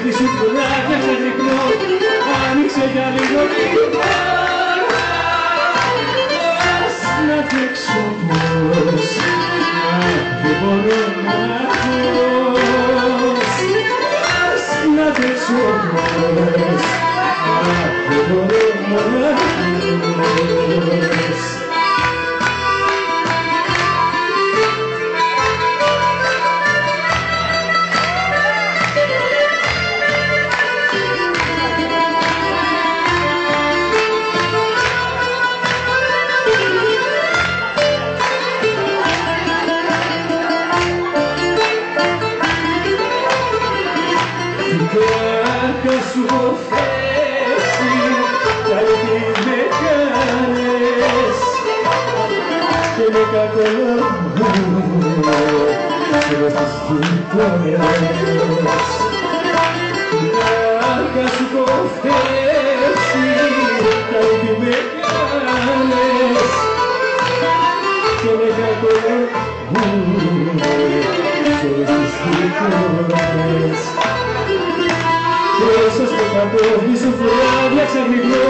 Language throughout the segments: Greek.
τη σου πουλάκια σε γρυπνό, άνοιξε για λίγο λίγο. Πώς να δείξω πώς, δεν μπορώ να πώς. Πώς να δείξω πώς, δεν μπορώ να πώς. Κάρκα σου έχω θέσει, καλή τι με κάνες και με κακό σε με στις γειτονιές. Κάρκα σου έχω θέσει, καλή τι με κάνες και με κακό σε με στις γειτονιές. Μέσα στο παντόφλι σου φράδια ξαφνικό,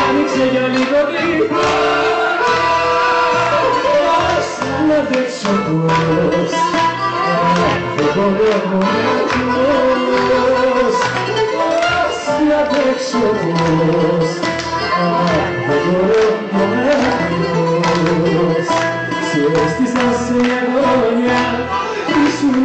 άνοιξε για λίγο λίγο. Πώς να αντέξω πώς, δεν μπορώ μοναχός. Πώς να αντέξω πώς, δεν μπορώ μοναχός. Σε έστησα σε αγώνια, ήσουν